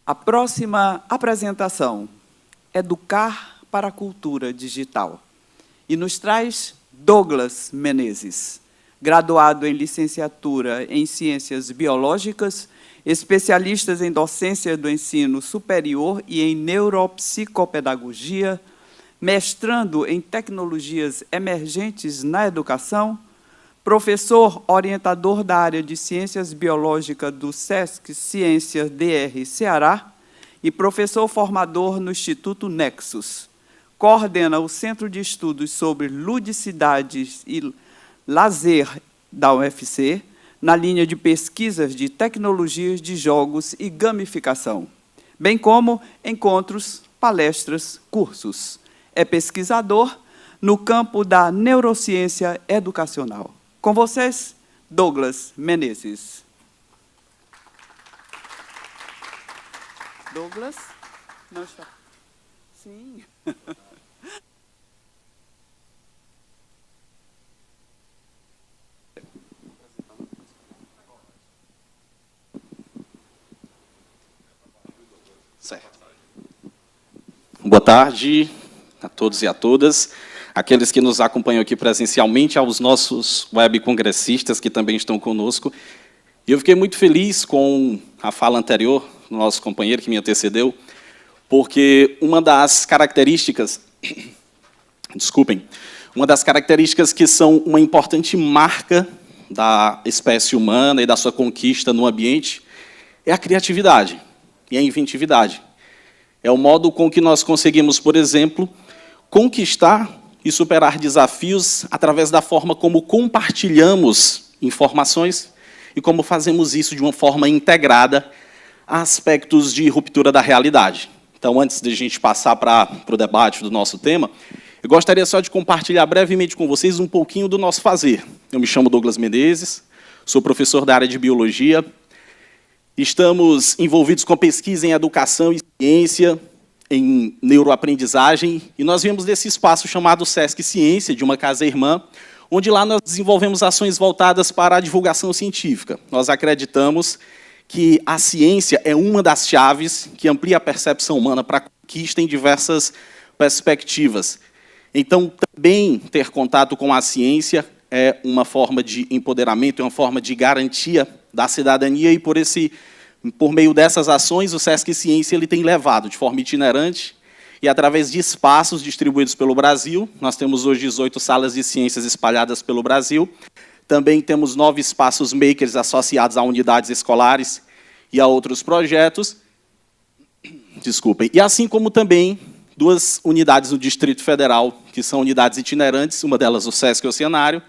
A próxima apresentação, Educar para a Cultura Digital, e nos traz Douglas Menezes, graduado em licenciatura em Ciências Biológicas, especialista em docência do ensino superior e em neuropsicopedagogia, mestrando em tecnologias emergentes na educação, professor orientador da área de Ciências Biológicas do SESC Ciências DR Ceará e professor formador no Instituto Nexus. Coordena o Centro de Estudos sobre Ludicidade e Lazer da UFC, na linha de pesquisas de tecnologias de jogos e gamificação, bem como encontros, palestras, cursos. É pesquisador no campo da neurociência educacional. Com vocês, Douglas Menezes. Douglas? Não está. Sim. Certo. Boa tarde a todos e a todas. Aqueles que nos acompanham aqui presencialmente, aos nossos web-congressistas que também estão conosco. E eu fiquei muito feliz com a fala anterior do nosso companheiro que me antecedeu, porque uma das características, desculpem, uma das características que são uma importante marca da espécie humana e da sua conquista no ambiente é a criatividade e a inventividade. É o modo com que nós conseguimos, por exemplo, conquistar e superar desafios através da forma como compartilhamos informações e como fazemos isso de uma forma integrada a aspectos de ruptura da realidade. Então, antes de a gente passar para o debate do nosso tema, eu gostaria só de compartilhar brevemente com vocês um pouquinho do nosso fazer. Eu me chamo Douglas Menezes, sou professor da área de Biologia. Estamos envolvidos com pesquisa em educação e ciência, em neuroaprendizagem, e nós viemos desse espaço chamado SESC Ciência, de uma casa-irmã, onde lá nós desenvolvemos ações voltadas para a divulgação científica. Nós acreditamos que a ciência é uma das chaves que amplia a percepção humana para a conquista em diversas perspectivas. Então, também ter contato com a ciência é uma forma de empoderamento, é uma forma de garantia da cidadania, e por meio dessas ações, o SESC Ciência ele tem levado de forma itinerante e através de espaços distribuídos pelo Brasil. Nós temos hoje 18 salas de ciências espalhadas pelo Brasil. Também temos 9 espaços makers associados a unidades escolares e a outros projetos. Desculpem. E assim como também 2 unidades no Distrito Federal, que são unidades itinerantes, uma delas o SESC Oceanário,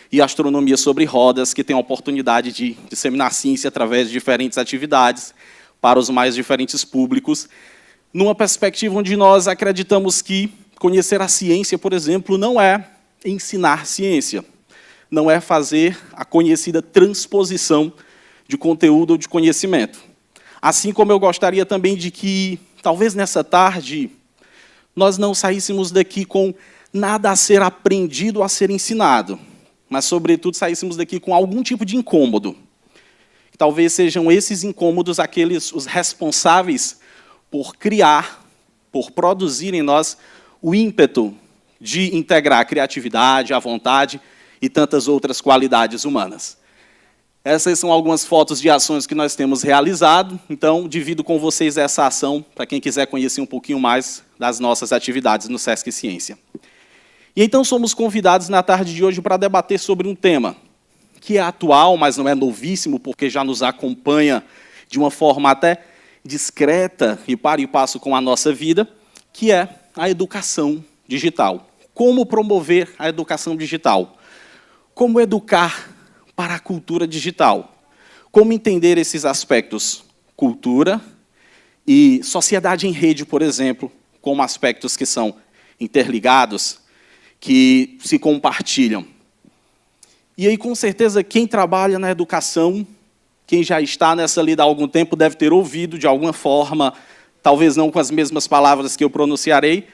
e Astronomia sobre Rodas, que tem a oportunidade de disseminar ciência através de diferentes atividades para os mais diferentes públicos, numa perspectiva onde nós acreditamos que conhecer a ciência, por exemplo, não é ensinar ciência, não é fazer a conhecida transposição de conteúdo ou de conhecimento. Assim como eu gostaria também de que, talvez nessa tarde, nós não saíssemos daqui com nada a ser aprendido, a ser ensinado, mas, sobretudo, saíssemos daqui com algum tipo de incômodo. Talvez sejam esses incômodos os responsáveis por criar, por produzir em nós o ímpeto de integrar a criatividade, a vontade e tantas outras qualidades humanas. Essas são algumas fotos de ações que nós temos realizado, então divido com vocês essa ação para quem quiser conhecer um pouquinho mais das nossas atividades no SESC Ciência. E então somos convidados na tarde de hoje para debater sobre um tema que é atual, mas não é novíssimo, porque já nos acompanha de uma forma até discreta e para e passo com a nossa vida, que é a educação digital. Como promover a educação digital? Como educar para a cultura digital? Como entender esses aspectos? Cultura e sociedade em rede, por exemplo, como aspectos que são interligados, que se compartilham. E aí, com certeza, quem trabalha na educação, quem já está nessa lida há algum tempo, deve ter ouvido, de alguma forma, talvez não com as mesmas palavras que eu pronunciarei,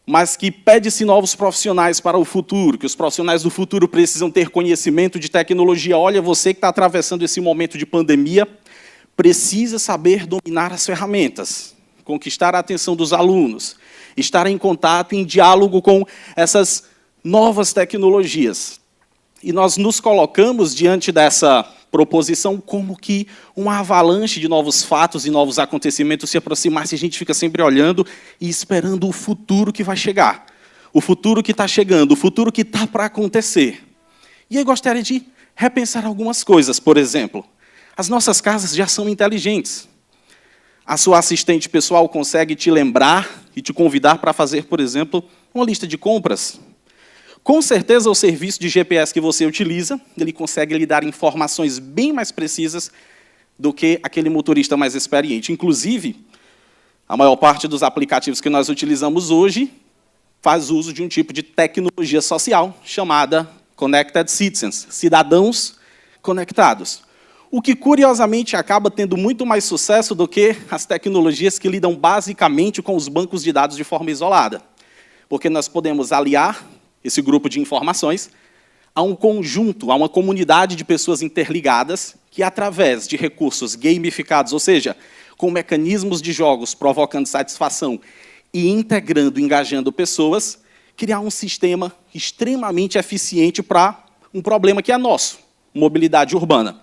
mas que pede-se novos profissionais para o futuro, que os profissionais do futuro precisam ter conhecimento de tecnologia. Olha, você que está atravessando esse momento de pandemia, precisa saber dominar as ferramentas, conquistar a atenção dos alunos, estar em contato, em diálogo com essas novas tecnologias. E nós nos colocamos diante dessa proposição como que uma avalanche de novos fatos e novos acontecimentos se aproximasse, e a gente fica sempre olhando e esperando o futuro que vai chegar, o futuro que está chegando, o futuro que está para acontecer. E eu gostaria de repensar algumas coisas. Por exemplo, as nossas casas já são inteligentes. A sua assistente pessoal consegue te lembrar e te convidar para fazer, por exemplo, uma lista de compras. Com certeza, o serviço de GPS que você utiliza, ele consegue lhe dar informações bem mais precisas do que aquele motorista mais experiente. Inclusive, a maior parte dos aplicativos que nós utilizamos hoje faz uso de um tipo de tecnologia social chamada Connected Citizens, cidadãos conectados. O que, curiosamente, acaba tendo muito mais sucesso do que as tecnologias que lidam basicamente com os bancos de dados de forma isolada. Porque nós podemos aliar esse grupo de informações a um conjunto, a uma comunidade de pessoas interligadas que, através de recursos gamificados, ou seja, com mecanismos de jogos provocando satisfação e integrando, engajando pessoas, criar um sistema extremamente eficiente para um problema que é nosso, mobilidade urbana.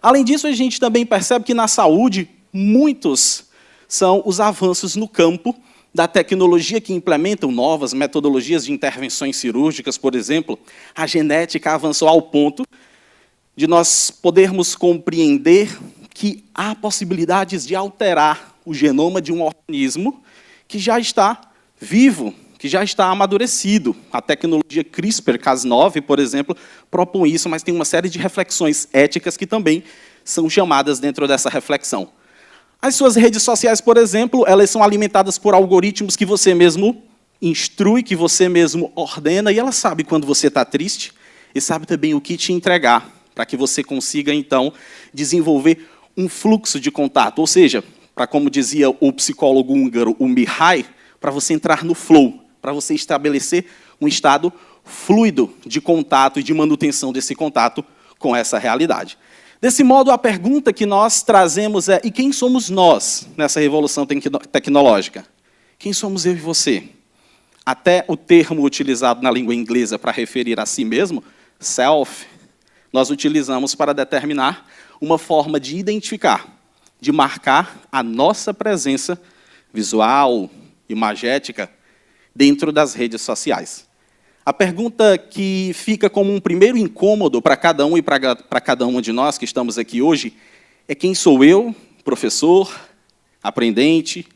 Além disso, a gente também percebe que na saúde, muitos são os avanços no campo da tecnologia que implementam novas metodologias de intervenções cirúrgicas, por exemplo. A genética avançou ao ponto de nós podermos compreender que há possibilidades de alterar o genoma de um organismo que já está vivo, que já está amadurecido. A tecnologia CRISPR-Cas9, por exemplo, propõe isso, mas tem uma série de reflexões éticas que também são chamadas dentro dessa reflexão. As suas redes sociais, por exemplo, elas são alimentadas por algoritmos que você mesmo instrui, que você mesmo ordena, e ela sabe quando você está triste e sabe também o que te entregar, para que você consiga, então, desenvolver um fluxo de contato. Ou seja, para, como dizia o psicólogo húngaro, o Mihaly, para você entrar no flow, para você estabelecer um estado fluido de contato e de manutenção desse contato com essa realidade. Desse modo, a pergunta que nós trazemos é: e quem somos nós nessa revolução tecnológica? Quem somos eu e você? Até o termo utilizado na língua inglesa para referir a si mesmo, self, nós utilizamos para determinar uma forma de identificar, de marcar a nossa presença visual, imagética, dentro das redes sociais. A pergunta que fica como um primeiro incômodo para cada um e para cada uma de nós que estamos aqui hoje é: quem sou eu, professor, aprendente,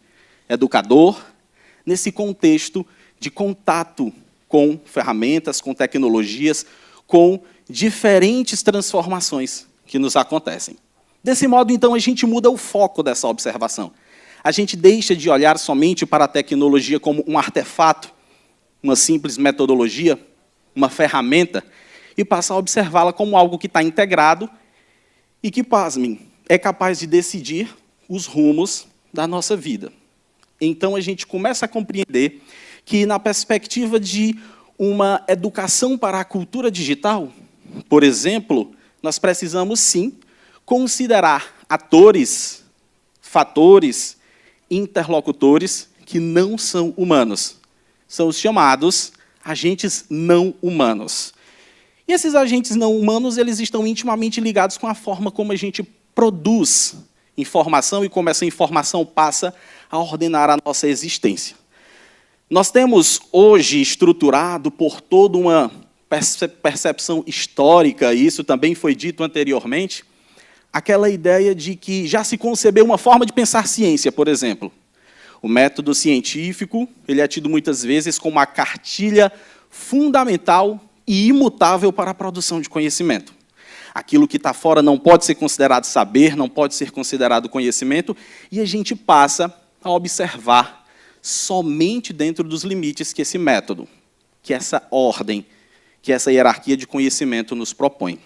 educador, nesse contexto de contato com ferramentas, com tecnologias, com diferentes transformações que nos acontecem. Desse modo, então, a gente muda o foco dessa observação. A gente deixa de olhar somente para a tecnologia como um artefato, uma simples metodologia, uma ferramenta, e passa a observá-la como algo que está integrado e que, pasmem, é capaz de decidir os rumos da nossa vida. Então, a gente começa a compreender que, na perspectiva de uma educação para a cultura digital, por exemplo, nós precisamos, sim, considerar atores, fatores, interlocutores que não são humanos. São os chamados agentes não humanos. E esses agentes não humanos, eles estão intimamente ligados com a forma como a gente produz informação e como essa informação passa a ordenar a nossa existência. Nós temos hoje estruturado por toda uma percepção histórica, e isso também foi dito anteriormente, aquela ideia de que já se concebeu uma forma de pensar ciência, por exemplo. O método científico, ele é tido muitas vezes como a cartilha fundamental e imutável para a produção de conhecimento. aquilo que está fora não pode ser considerado saber, não pode ser considerado conhecimento, e a gente passa a observar somente dentro dos limites que esse método, que essa ordem, que essa hierarquia de conhecimento nos propõe.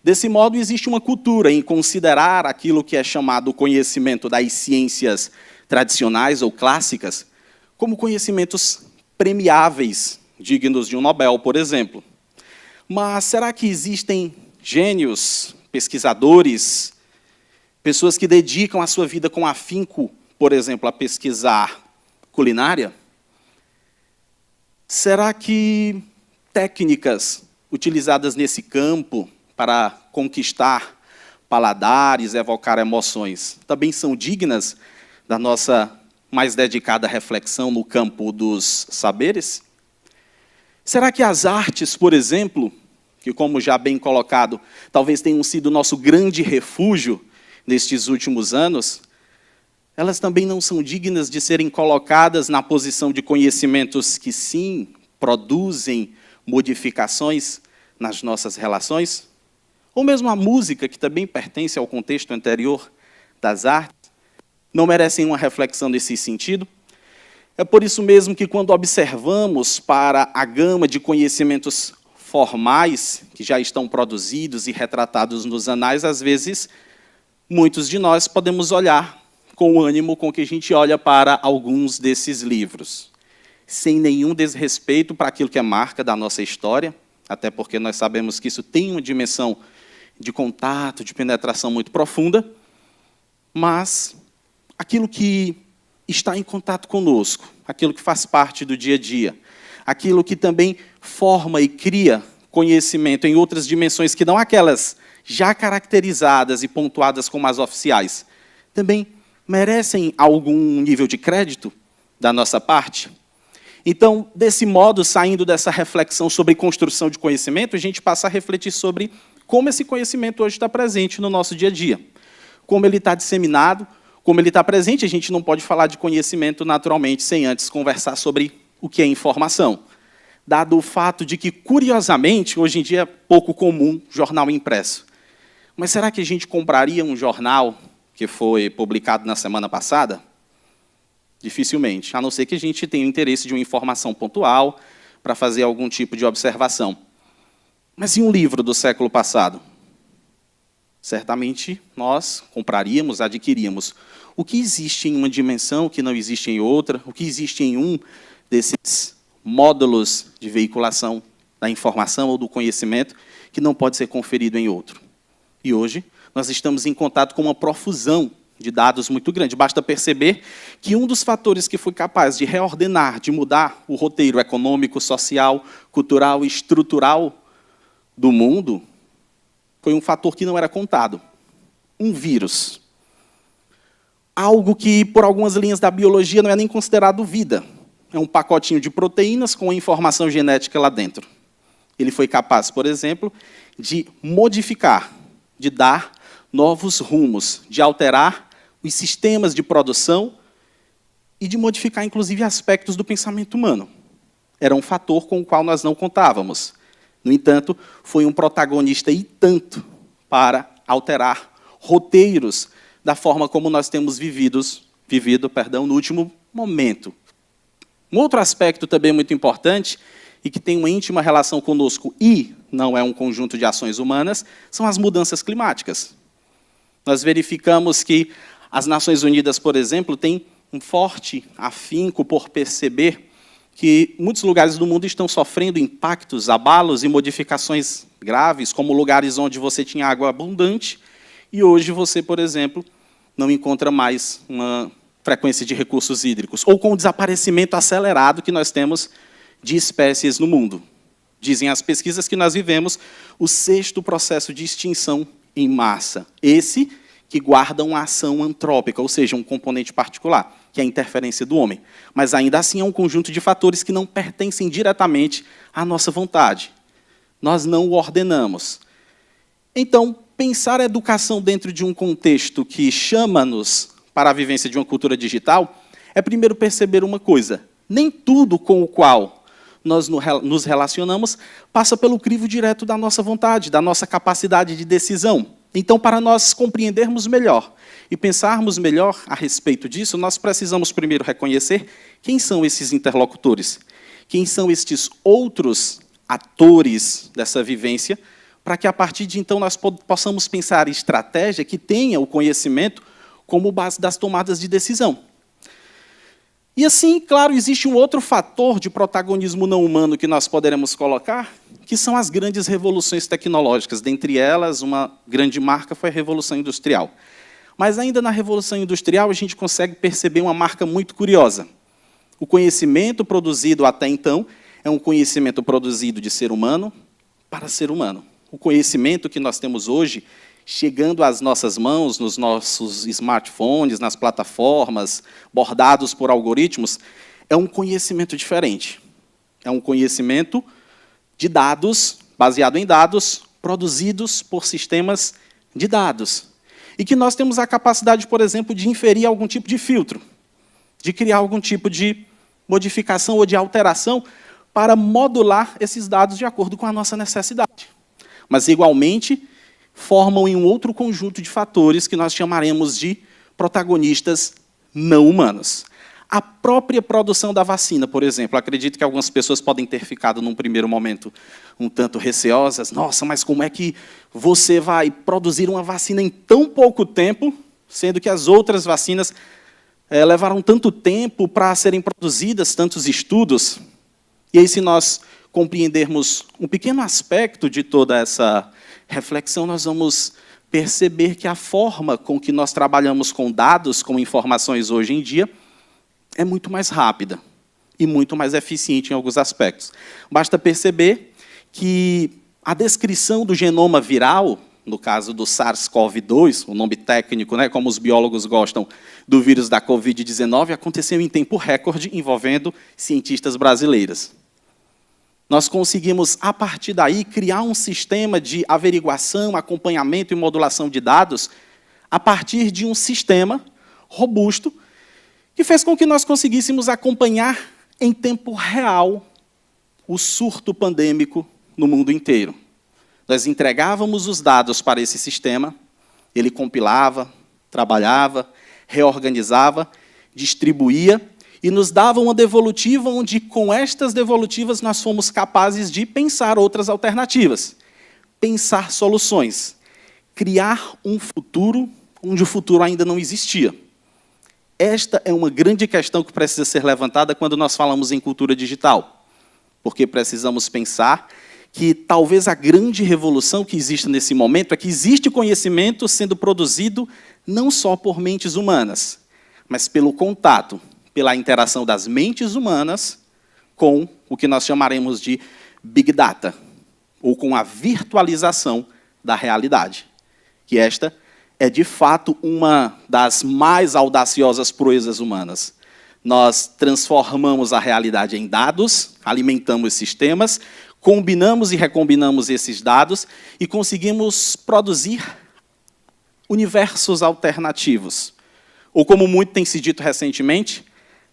Desse modo, existe uma cultura em considerar aquilo que é chamado conhecimento das ciências tradicionais ou clássicas como conhecimentos premiáveis, dignos de um Nobel, por exemplo. Mas será que existem gênios, pesquisadores, pessoas que dedicam a sua vida com afinco, por exemplo, a pesquisar culinária? Será que técnicas utilizadas nesse campo para conquistar paladares, evocar emoções, também são dignas da nossa mais dedicada reflexão no campo dos saberes? Será que as artes, por exemplo, que, como já bem colocado, talvez tenham sido nosso grande refúgio nestes últimos anos, elas também não são dignas de serem colocadas na posição de conhecimentos que, sim, produzem modificações nas nossas relações? Ou mesmo a música, que também pertence ao contexto anterior das artes, não merecem uma reflexão nesse sentido? É por isso mesmo que, quando observamos para a gama de conhecimentos formais que já estão produzidos e retratados nos anais, às vezes, muitos de nós podemos olhar com o ânimo com que a gente olha para alguns desses livros, sem nenhum desrespeito para aquilo que é marca da nossa história, até porque nós sabemos que isso tem uma dimensão de contato, de penetração muito profunda, mas aquilo que está em contato conosco, aquilo que faz parte do dia a dia, aquilo que também forma e cria conhecimento em outras dimensões que não aquelas já caracterizadas e pontuadas como as oficiais, também merecem algum nível de crédito da nossa parte? Então, desse modo, saindo dessa reflexão sobre construção de conhecimento, a gente passa a refletir sobre como esse conhecimento hoje está presente no nosso dia a dia, como ele está disseminado, como ele está presente. A gente não pode falar de conhecimento naturalmente sem antes conversar sobre o que é informação, dado o fato de que, curiosamente, hoje em dia é pouco comum jornal impresso. Mas será que a gente compraria um jornal que foi publicado na semana passada? Dificilmente, a não ser que a gente tenha o interesse de uma informação pontual para fazer algum tipo de observação. Mas e um livro do século passado? Certamente nós compraríamos, adquiríamos. O que existe em uma dimensão que não existe em outra? O que existe em um desses módulos de veiculação da informação ou do conhecimento que não pode ser conferido em outro? E hoje nós estamos em contato com uma profusão de dados muito grande. Basta perceber que um dos fatores que foi capaz de reordenar, de mudar o roteiro econômico, social, cultural e estrutural do mundo foi um fator que não era contado. Um vírus. Algo que, por algumas linhas da biologia, não é nem considerado vida. É um pacotinho de proteínas com informação genética lá dentro. Ele foi capaz, por exemplo, de modificar, de dar novos rumos, de alterar os sistemas de produção e de modificar, inclusive, aspectos do pensamento humano. Era um fator com o qual nós não contávamos. No entanto, foi um protagonista e tanto para alterar roteiros da forma como nós temos vivido no último momento. Um outro aspecto também muito importante, e que tem uma íntima relação conosco e não é um conjunto de ações humanas, são as mudanças climáticas. Nós verificamos que as Nações Unidas, por exemplo, têm um forte afinco por perceber que muitos lugares do mundo estão sofrendo impactos, abalos e modificações graves, como lugares onde você tinha água abundante, e hoje você, por exemplo, não encontra mais uma frequência de recursos hídricos, ou com o desaparecimento acelerado que nós temos de espécies no mundo. Dizem as pesquisas que nós vivemos o 6º processo de extinção em massa, esse que guarda uma ação antrópica, ou seja, um componente particular, que é a interferência do homem. Mas, ainda assim, é um conjunto de fatores que não pertencem diretamente à nossa vontade. Nós não o ordenamos. Então, pensar a educação dentro de um contexto que chama-nos para a vivência de uma cultura digital é, primeiro, perceber uma coisa. Nem tudo com o qual nós nos relacionamos passa pelo crivo direto da nossa vontade, da nossa capacidade de decisão. Então, para nós compreendermos melhor e pensarmos melhor a respeito disso, nós precisamos primeiro reconhecer quem são esses interlocutores, quem são estes outros atores dessa vivência, para que, a partir de então, nós possamos pensar em estratégia que tenha o conhecimento como base das tomadas de decisão. E assim, claro, existe um outro fator de protagonismo não humano que nós poderemos colocar, que são as grandes revoluções tecnológicas. Dentre elas, uma grande marca foi a Revolução Industrial. Mas ainda na Revolução Industrial, a gente consegue perceber uma marca muito curiosa. O conhecimento produzido até então é um conhecimento produzido de ser humano para ser humano. O conhecimento que nós temos hoje, chegando às nossas mãos, nos nossos smartphones, nas plataformas, bordados por algoritmos, é um conhecimento diferente. É um conhecimento de dados, baseado em dados, produzidos por sistemas de dados. E que nós temos a capacidade, por exemplo, de inferir algum tipo de filtro, de criar algum tipo de modificação ou de alteração para modular esses dados de acordo com a nossa necessidade. Mas, igualmente, formam em um outro conjunto de fatores que nós chamaremos de protagonistas não humanos. A própria produção da vacina, por exemplo, acredito que algumas pessoas podem ter ficado, num primeiro momento, um tanto receosas. Nossa, mas como é que você vai produzir uma vacina em tão pouco tempo, sendo que as outras vacinas levaram tanto tempo para serem produzidas, tantos estudos? E aí, se nós compreendermos um pequeno aspecto de toda essa reflexão, nós vamos perceber que a forma com que nós trabalhamos com dados, com informações hoje em dia, é muito mais rápida e muito mais eficiente em alguns aspectos. Basta perceber que a descrição do genoma viral, no caso do SARS-CoV-2, o nome técnico, né, como os biólogos gostam, do vírus da Covid-19, aconteceu em tempo recorde, envolvendo cientistas brasileiros. Nós conseguimos, a partir daí, criar um sistema de averiguação, acompanhamento e modulação de dados a partir de um sistema robusto que fez com que nós conseguíssemos acompanhar em tempo real o surto pandêmico no mundo inteiro. Nós entregávamos os dados para esse sistema, ele compilava, trabalhava, reorganizava, distribuía e nos dava uma devolutiva onde, com estas devolutivas, nós fomos capazes de pensar outras alternativas, pensar soluções, criar um futuro onde o futuro ainda não existia. Esta é uma grande questão que precisa ser levantada quando nós falamos em cultura digital, porque precisamos pensar que talvez a grande revolução que existe nesse momento é que existe conhecimento sendo produzido não só por mentes humanas, mas pelo contato, pela interação das mentes humanas com o que nós chamaremos de Big Data, ou com a virtualização da realidade, que esta é, de fato, uma das mais audaciosas proezas humanas. Nós transformamos a realidade em dados, alimentamos sistemas, combinamos e recombinamos esses dados e conseguimos produzir universos alternativos. Ou, como muito tem se dito recentemente,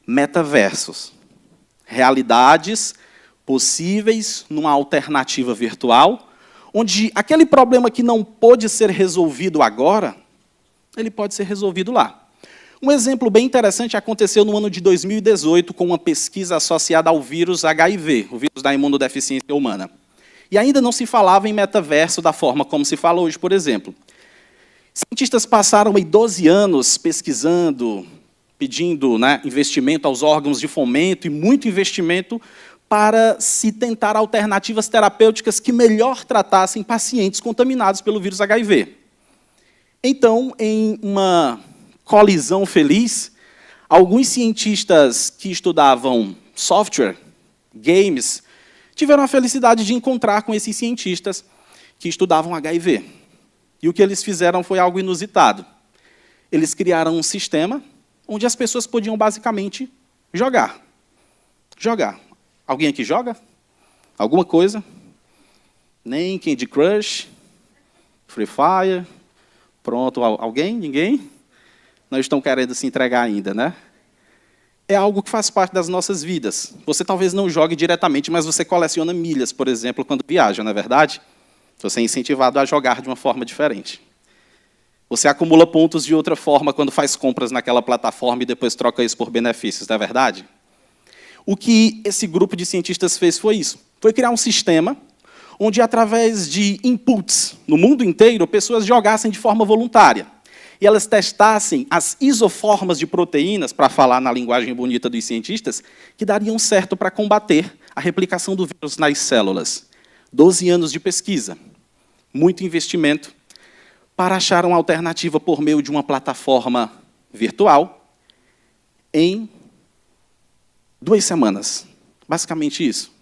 metaversos. Realidades possíveis numa alternativa virtual, onde aquele problema que não pôde ser resolvido agora, ele pode ser resolvido lá. Um exemplo bem interessante aconteceu no ano de 2018 com uma pesquisa associada ao vírus HIV, o vírus da imunodeficiência humana. E ainda não se falava em metaverso da forma como se fala hoje, por exemplo. Cientistas passaram aí 12 anos pesquisando, pedindo, né, investimento aos órgãos de fomento e muito investimento para se tentar alternativas terapêuticas que melhor tratassem pacientes contaminados pelo vírus HIV. Então, em uma colisão feliz, alguns cientistas que estudavam software, games, tiveram a felicidade de encontrar com esses cientistas que estudavam HIV. E o que eles fizeram foi algo inusitado. Eles criaram um sistema onde as pessoas podiam, basicamente, jogar. Jogar. Alguém aqui joga? Alguma coisa? Nem Candy Crush? Free Fire? Pronto, alguém? Ninguém? Não estão querendo se entregar ainda, né? é algo que faz parte das nossas vidas. Você talvez não jogue diretamente, mas você coleciona milhas, por exemplo, quando viaja, não é verdade? Você é incentivado a jogar de uma forma diferente. Você acumula pontos de outra forma quando faz compras naquela plataforma e depois troca isso por benefícios, não é verdade? O que esse grupo de cientistas fez foi isso. Foi criar um sistema onde, através de inputs no mundo inteiro, pessoas jogassem de forma voluntária. E elas testassem as isoformas de proteínas, para falar na linguagem bonita dos cientistas, que dariam certo para combater a replicação do vírus nas células. 12 anos de pesquisa, muito investimento, para achar uma alternativa por meio de uma plataforma virtual em 2 semanas. Basicamente isso.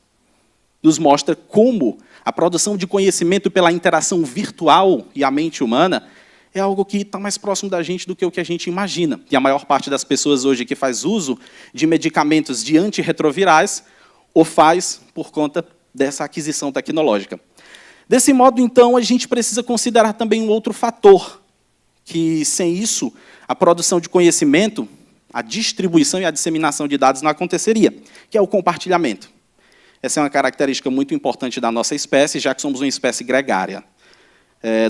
Nos mostra como a produção de conhecimento pela interação virtual e a mente humana é algo que está mais próximo da gente do que o que a gente imagina. E a maior parte das pessoas hoje que faz uso de medicamentos de antirretrovirais o faz por conta dessa aquisição tecnológica. Desse modo, então, a gente precisa considerar também um outro fator, que, sem isso, a produção de conhecimento, a distribuição e a disseminação de dados não aconteceria, que é o compartilhamento. Essa é uma característica muito importante da nossa espécie, já que somos uma espécie gregária.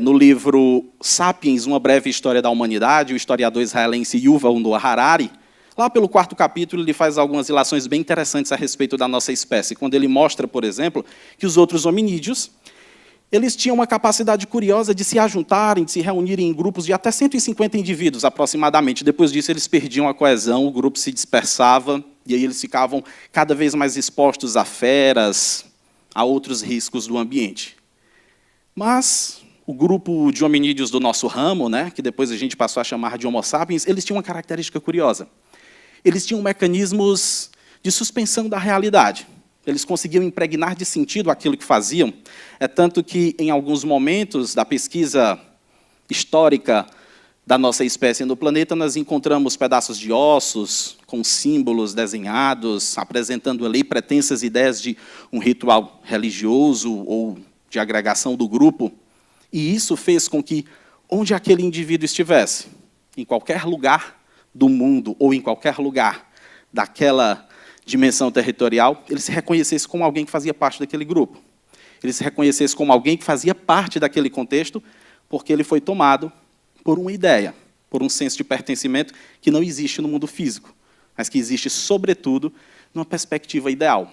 No livro Sapiens, Uma Breve História da Humanidade, o historiador israelense Yuval Noah Harari, lá pelo 4º capítulo, ele faz algumas ilações bem interessantes a respeito da nossa espécie, quando ele mostra, por exemplo, que os outros hominídeos eles tinham uma capacidade curiosa de se ajuntarem, de se reunirem em grupos de até 150 indivíduos, aproximadamente. Depois disso, eles perdiam a coesão, o grupo se dispersava, e aí eles ficavam cada vez mais expostos a feras, a outros riscos do ambiente. Mas o grupo de hominídeos do nosso ramo, né, que depois a gente passou a chamar de Homo sapiens, eles tinham uma característica curiosa. Eles tinham mecanismos de suspensão da realidade. Eles conseguiam impregnar de sentido aquilo que faziam. É tanto que, em alguns momentos da pesquisa histórica da nossa espécie no planeta, nós encontramos pedaços de ossos com símbolos desenhados, apresentando ali pretensas ideias de um ritual religioso ou de agregação do grupo. E isso fez com que, onde aquele indivíduo estivesse, em qualquer lugar do mundo ou em qualquer lugar daquela dimensão territorial, ele se reconhecesse como alguém que fazia parte daquele grupo. Ele se reconhecesse como alguém que fazia parte daquele contexto, porque ele foi tomado por uma ideia, por um senso de pertencimento que não existe no mundo físico, mas que existe, sobretudo, numa perspectiva ideal.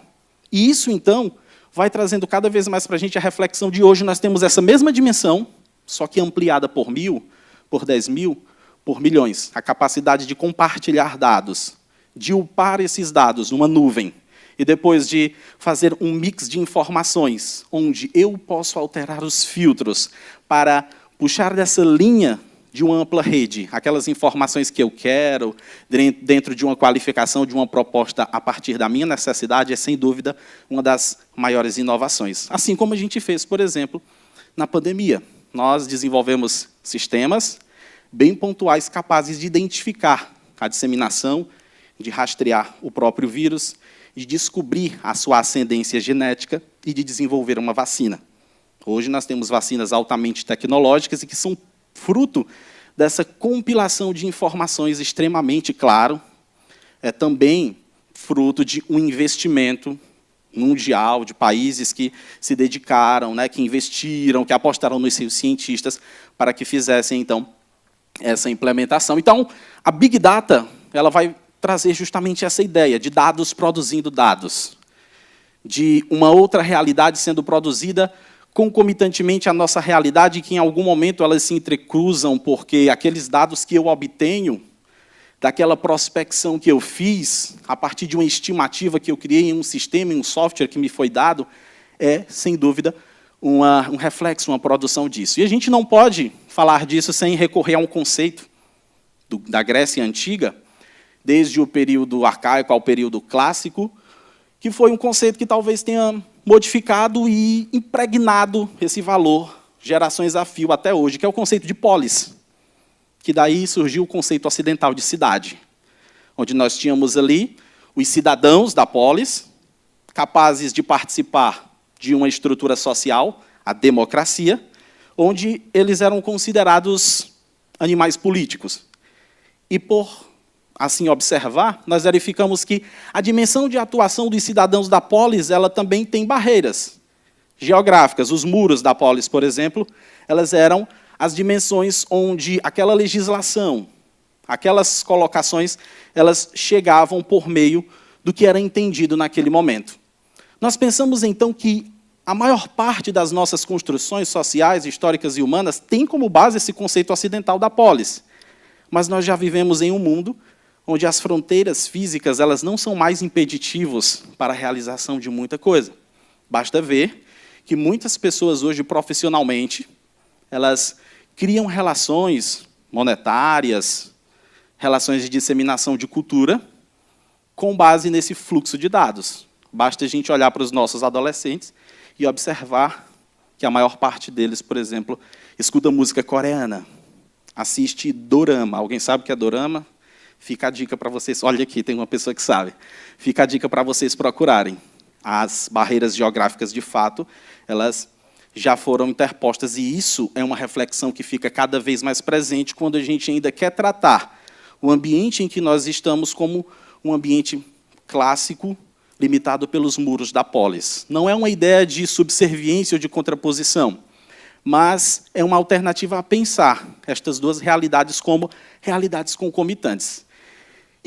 E isso, então, vai trazendo cada vez mais para a gente a reflexão de hoje. Nós temos essa mesma dimensão, só que ampliada por 1.000, por 10.000, por milhões. A capacidade de compartilhar dados, de upar esses dados numa nuvem, e depois de fazer um mix de informações, onde eu posso alterar os filtros para puxar dessa linha de uma ampla rede aquelas informações que eu quero, dentro de uma qualificação, de uma proposta a partir da minha necessidade, é, sem dúvida, uma das maiores inovações. Assim como a gente fez, por exemplo, na pandemia. Nós desenvolvemos sistemas bem pontuais capazes de identificar a disseminação, de rastrear o próprio vírus, de descobrir a sua ascendência genética e de desenvolver uma vacina. Hoje nós temos vacinas altamente tecnológicas e que são fruto dessa compilação de informações extremamente claro, é também fruto de um investimento mundial, de países que se dedicaram, né, que investiram, que apostaram nos seus cientistas para que fizessem, então, essa implementação. Então, a Big Data ela vai trazer justamente essa ideia de dados produzindo dados, de uma outra realidade sendo produzida concomitantemente à nossa realidade, que em algum momento elas se entrecruzam, porque aqueles dados que eu obtenho, daquela prospecção que eu fiz, a partir de uma estimativa que eu criei em um sistema, em um software que me foi dado, é, sem dúvida, um reflexo, uma produção disso. E a gente não pode falar disso sem recorrer a um conceito da Grécia Antiga, desde o período arcaico ao período clássico, que foi um conceito que talvez tenha modificado e impregnado esse valor, gerações a fio até hoje, que é o conceito de polis, que daí surgiu o conceito ocidental de cidade, onde nós tínhamos ali os cidadãos da polis, capazes de participar de uma estrutura social, a democracia, onde eles eram considerados animais políticos. E por assim observar, nós verificamos que a dimensão de atuação dos cidadãos da polis, ela também tem barreiras geográficas. Os muros da polis, por exemplo, elas eram as dimensões onde aquela legislação, aquelas colocações, elas chegavam por meio do que era entendido naquele momento. Nós pensamos, então, que a maior parte das nossas construções sociais, históricas e humanas tem como base esse conceito ocidental da polis. Mas nós já vivemos em um mundo onde as fronteiras físicas elas não são mais impeditivos para a realização de muita coisa. Basta ver que muitas pessoas hoje, profissionalmente, elas criam relações monetárias, relações de disseminação de cultura, com base nesse fluxo de dados. Basta a gente olhar para os nossos adolescentes e observar que a maior parte deles, por exemplo, escuta música coreana, assiste dorama. Alguém sabe o que é dorama? Fica a dica para vocês. Olha aqui, tem uma pessoa que sabe. Fica a dica para vocês procurarem. As barreiras geográficas, de fato, elas já foram interpostas, e isso é uma reflexão que fica cada vez mais presente quando a gente ainda quer tratar o ambiente em que nós estamos como um ambiente clássico, limitado pelos muros da polis. Não é uma ideia de subserviência ou de contraposição, mas é uma alternativa a pensar estas duas realidades como realidades concomitantes.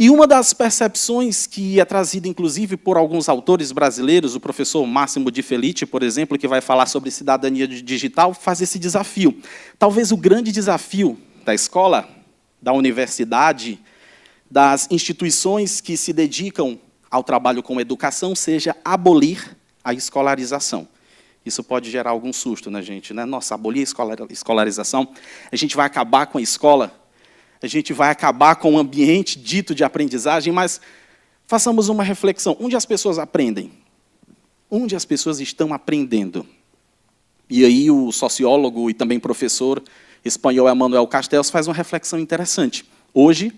E uma das percepções que é trazida, inclusive, por alguns autores brasileiros, o professor Máximo Di Felice, por exemplo, que vai falar sobre cidadania digital, faz esse desafio. Talvez o grande desafio da escola, da universidade, das instituições que se dedicam ao trabalho com educação, seja abolir a escolarização. Isso pode gerar algum susto na gente, né? Nossa, abolir a escolarização, a gente vai acabar com a escola, a gente vai acabar com o ambiente dito de aprendizagem, mas façamos uma reflexão. Onde as pessoas aprendem? Onde as pessoas estão aprendendo? E aí o sociólogo e também professor espanhol Emmanuel Castells faz uma reflexão interessante. Hoje,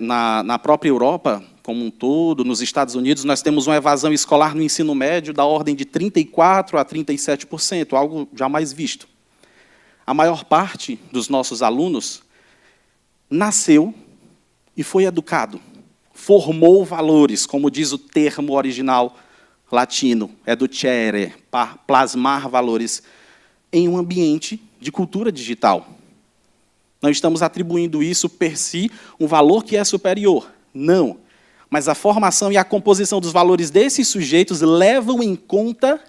na própria Europa, como um todo, nos Estados Unidos, nós temos uma evasão escolar no ensino médio da ordem de 34% a 37%, algo jamais visto. A maior parte dos nossos alunos nasceu e foi educado, formou valores, como diz o termo original latino, educere, plasmar valores, em um ambiente de cultura digital. Não estamos atribuindo isso per si um valor que é superior. Não. Mas a formação e a composição dos valores desses sujeitos levam em conta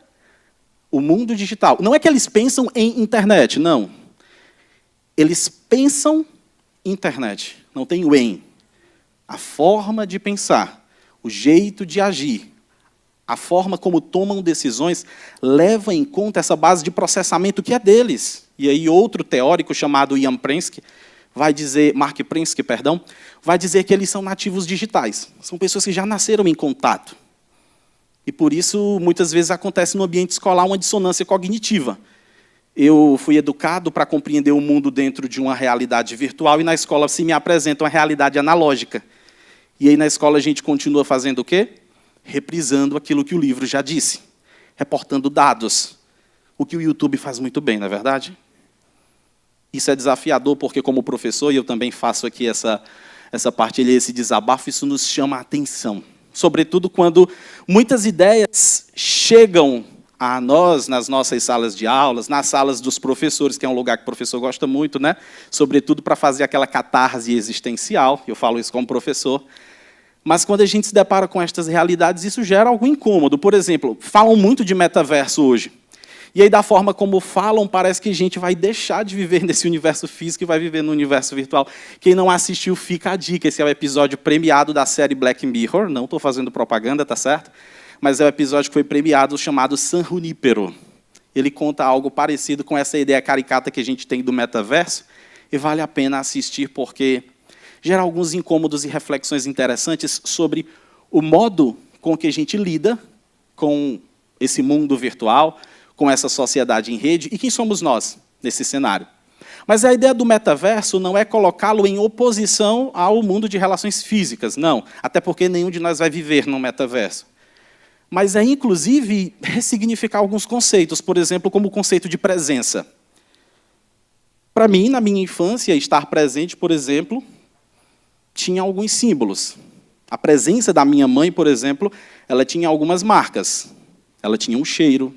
o mundo digital. Não é que eles pensam em internet, não. Eles pensam internet. Não tem o em. A forma de pensar, o jeito de agir, a forma como tomam decisões, leva em conta essa base de processamento que é deles. E aí outro teórico chamado Mark Prensky, vai dizer que eles são nativos digitais. São pessoas que já nasceram em contato. E por isso, muitas vezes, acontece no ambiente escolar uma dissonância cognitiva. Eu fui educado para compreender o mundo dentro de uma realidade virtual, e na escola se me apresenta uma realidade analógica. E aí na escola a gente continua fazendo o quê? Reprisando aquilo que o livro já disse, reportando dados. O que o YouTube faz muito bem, não é verdade? Isso é desafiador, porque como professor, e eu também faço aqui essa partilha, esse desabafo, isso nos chama a atenção. Sobretudo quando muitas ideias chegam a nós nas nossas salas de aulas, nas salas dos professores, que é um lugar que o professor gosta muito, né? Sobretudo para fazer aquela catarse existencial, eu falo isso como professor. Mas quando a gente se depara com estas realidades, isso gera algum incômodo. Por exemplo, falam muito de metaverso hoje. E aí, da forma como falam, parece que a gente vai deixar de viver nesse universo físico e vai viver no universo virtual. Quem não assistiu, fica a dica. Esse é o episódio premiado da série Black Mirror. Não estou fazendo propaganda, tá certo? Mas é o episódio que foi premiado, chamado San Junipero. Ele conta algo parecido com essa ideia caricata que a gente tem do metaverso. E vale a pena assistir, porque gera alguns incômodos e reflexões interessantes sobre o modo com que a gente lida com esse mundo virtual, com essa sociedade em rede, e quem somos nós nesse cenário. Mas a ideia do metaverso não é colocá-lo em oposição ao mundo de relações físicas, não, até porque nenhum de nós vai viver no metaverso. Mas é, inclusive, ressignificar alguns conceitos, por exemplo, como o conceito de presença. Para mim, na minha infância, estar presente, por exemplo, tinha alguns símbolos. A presença da minha mãe, por exemplo, ela tinha algumas marcas. Ela tinha um cheiro,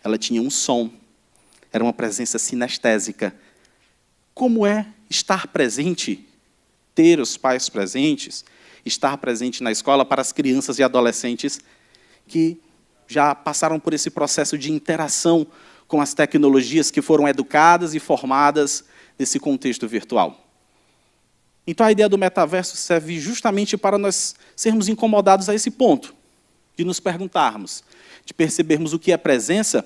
ela tinha um som. Era uma presença sinestésica. Como é estar presente, ter os pais presentes, estar presente na escola para as crianças e adolescentes que já passaram por esse processo de interação com as tecnologias, que foram educadas e formadas nesse contexto virtual. Então, a ideia do metaverso serve justamente para nós sermos incomodados a esse ponto, de nos perguntarmos, de percebermos o que é presença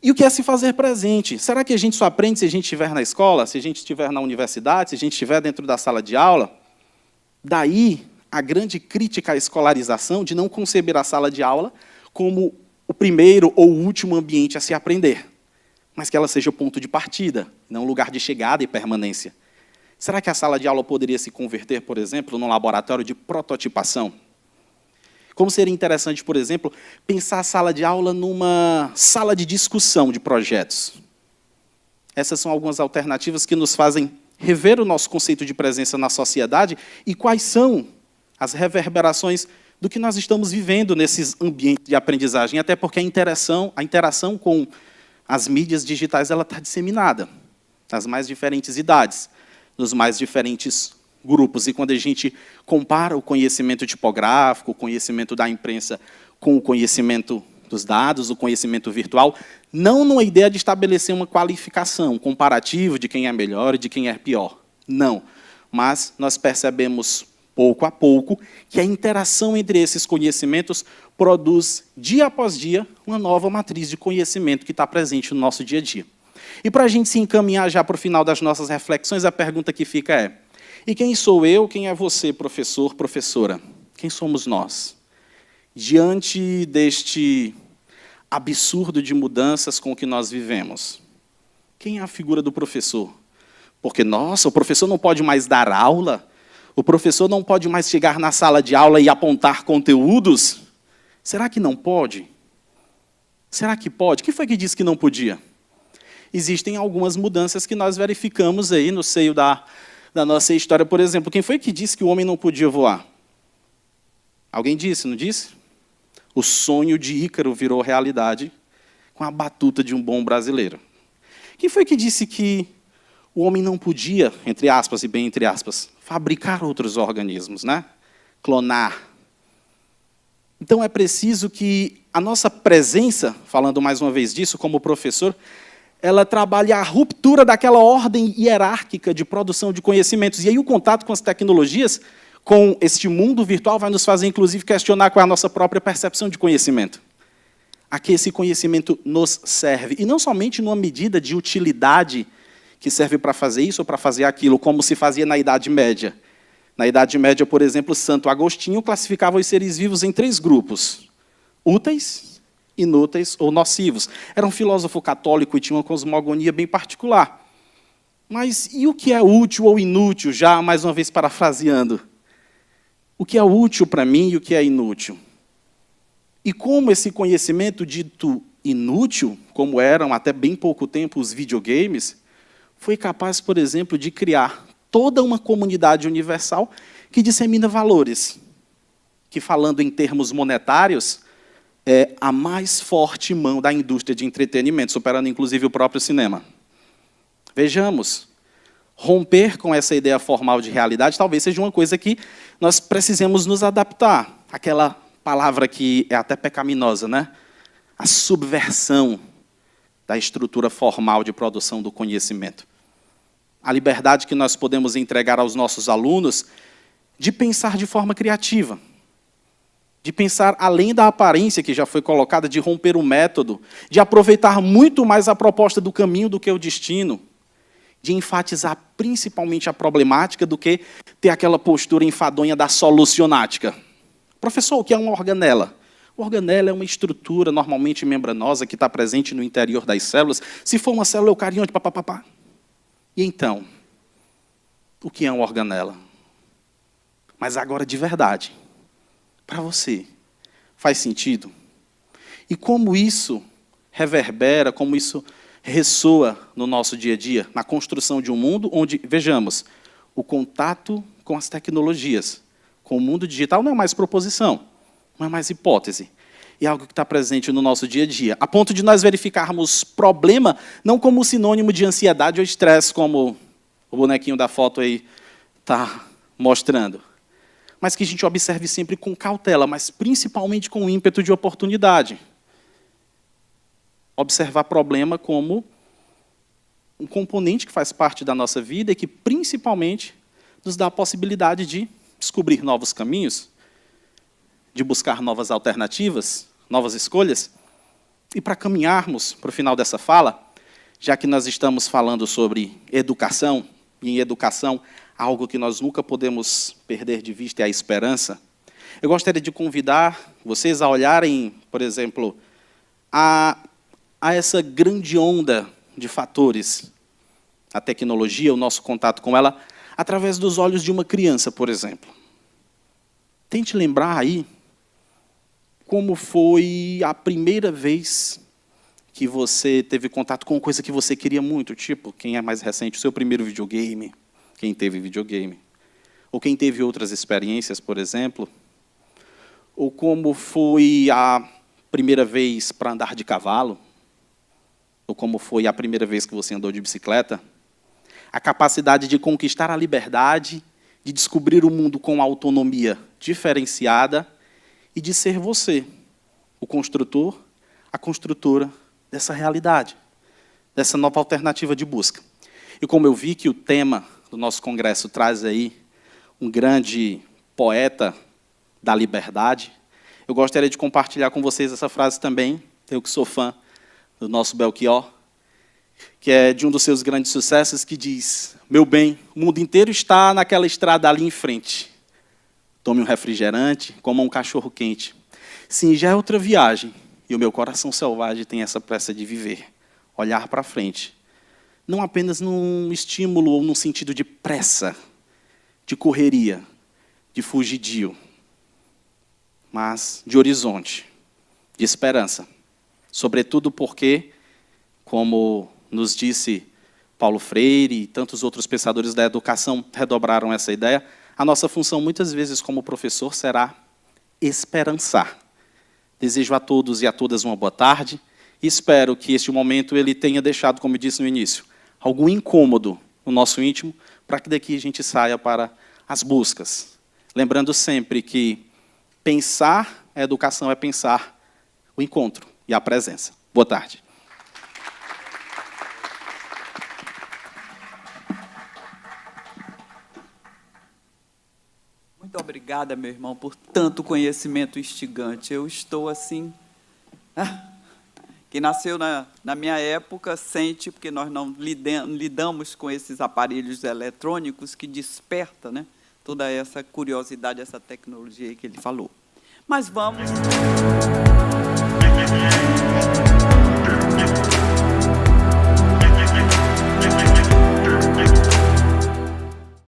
e o que é se fazer presente. Será que a gente só aprende se a gente estiver na escola, se a gente estiver na universidade, se a gente estiver dentro da sala de aula? Daí a grande crítica à escolarização de não conceber a sala de aula como o primeiro ou o último ambiente a se aprender, mas que ela seja o ponto de partida, não o lugar de chegada e permanência. Será que a sala de aula poderia se converter, por exemplo, num laboratório de prototipação? Como seria interessante, por exemplo, pensar a sala de aula numa sala de discussão de projetos? Essas são algumas alternativas que nos fazem rever o nosso conceito de presença na sociedade e quais são as reverberações do que nós estamos vivendo nesses ambientes de aprendizagem, até porque a interação com as mídias digitais ela está disseminada nas mais diferentes idades, nos mais diferentes grupos. E quando a gente compara o conhecimento tipográfico, o conhecimento da imprensa com o conhecimento dos dados, o conhecimento virtual, não numa ideia de estabelecer uma qualificação, um comparativo de quem é melhor e de quem é pior. Não. Mas nós percebemos, pouco a pouco, que a interação entre esses conhecimentos produz, dia após dia, uma nova matriz de conhecimento que está presente no nosso dia a dia. E para a gente se encaminhar já para o final das nossas reflexões, a pergunta que fica é: e quem sou eu, quem é você, professor, professora? Quem somos nós? Diante deste absurdo de mudanças com que nós vivemos, quem é a figura do professor? Porque, nossa, o professor não pode mais dar aula? O professor não pode mais chegar na sala de aula e apontar conteúdos? Será que não pode? Será que pode? Quem foi que disse que não podia? Existem algumas mudanças que nós verificamos aí no seio da nossa história. Por exemplo, quem foi que disse que o homem não podia voar? Alguém disse, não disse? O sonho de Ícaro virou realidade com a batuta de um bom brasileiro. Quem foi que disse que o homem não podia, entre aspas e bem entre aspas, fabricar outros organismos, né? Clonar? Então é preciso que a nossa presença, falando mais uma vez disso como professor, ela trabalha a ruptura daquela ordem hierárquica de produção de conhecimentos. E aí o contato com as tecnologias, com este mundo virtual, vai nos fazer, inclusive, questionar qual é a nossa própria percepção de conhecimento. A que esse conhecimento nos serve. E não somente numa medida de utilidade que serve para fazer isso ou para fazer aquilo, como se fazia na Idade Média. Na Idade Média, por exemplo, Santo Agostinho classificava os seres vivos em 3 grupos: úteis, inúteis ou nocivos. Era um filósofo católico e tinha uma cosmogonia bem particular. Mas e o que é útil ou inútil, já mais uma vez parafraseando? O que é útil para mim e o que é inútil? E como esse conhecimento dito inútil, como eram até bem pouco tempo os videogames, foi capaz, por exemplo, de criar toda uma comunidade universal que dissemina valores, que, falando em termos monetários, é a mais forte mão da indústria de entretenimento, superando inclusive o próprio cinema. Vejamos, romper com essa ideia formal de realidade talvez seja uma coisa que nós precisemos nos adaptar. Aquela palavra que é até pecaminosa, né? A subversão da estrutura formal de produção do conhecimento. A liberdade que nós podemos entregar aos nossos alunos de pensar de forma criativa, de pensar além da aparência que já foi colocada, de romper o método, de aproveitar muito mais a proposta do caminho do que o destino, de enfatizar principalmente a problemática do que ter aquela postura enfadonha da solucionática. Professor, o que é uma organela? O organela é uma estrutura normalmente membranosa que está presente no interior das células. Se for uma célula eucarionte, papapá. E então, o que é uma organela? Mas agora de verdade, para você, faz sentido? E como isso reverbera, como isso ressoa no nosso dia a dia, na construção de um mundo onde, vejamos, o contato com as tecnologias, com o mundo digital, não é mais proposição, não é mais hipótese. É algo que está presente no nosso dia a dia, a ponto de nós verificarmos problema não como sinônimo de ansiedade ou estresse, como o bonequinho da foto aí está mostrando, mas que a gente observe sempre com cautela, mas principalmente com ímpeto de oportunidade. Observar problema como um componente que faz parte da nossa vida e que, principalmente, nos dá a possibilidade de descobrir novos caminhos, de buscar novas alternativas, novas escolhas. E para caminharmos para o final dessa fala, já que nós estamos falando sobre educação, e em educação, algo que nós nunca podemos perder de vista é a esperança, eu gostaria de convidar vocês a olharem, por exemplo, a essa grande onda de fatores, a tecnologia, o nosso contato com ela, através dos olhos de uma criança, por exemplo. Tente lembrar aí como foi a primeira vez que você teve contato com coisa que você queria muito, tipo, quem é mais recente, o seu primeiro videogame, quem teve videogame, ou quem teve outras experiências, por exemplo, ou como foi a primeira vez para andar de cavalo, ou como foi a primeira vez que você andou de bicicleta, a capacidade de conquistar a liberdade, de descobrir o mundo com autonomia diferenciada e de ser você, o construtor, a construtora dessa realidade, dessa nova alternativa de busca. E como eu vi que o tema do nosso congresso traz aí um grande poeta da liberdade, eu gostaria de compartilhar com vocês essa frase também, eu que sou fã do nosso Belchior, que é de um dos seus grandes sucessos, que diz: meu bem, o mundo inteiro está naquela estrada ali em frente. Tome um refrigerante, coma um cachorro quente. Sim, já é outra viagem, e o meu coração selvagem tem essa pressa de viver, olhar para frente. Não apenas num estímulo ou num sentido de pressa, de correria, de fugidio, mas de horizonte, de esperança. Sobretudo porque, como nos disse Paulo Freire e tantos outros pensadores da educação redobraram essa ideia, a nossa função, muitas vezes, como professor, será esperançar. Desejo a todos e a todas uma boa tarde e espero que este momento ele tenha deixado, como eu disse no início, algum incômodo no nosso íntimo, para que daqui a gente saia para as buscas. Lembrando sempre que pensar a educação é pensar o encontro e a presença. Boa tarde. Muito obrigada, meu irmão, por tanto conhecimento instigante. Eu estou assim... Quem nasceu na minha época sente, porque nós não lidamos com esses aparelhos eletrônicos que desperta, né, toda essa curiosidade, essa tecnologia que ele falou. Mas vamos...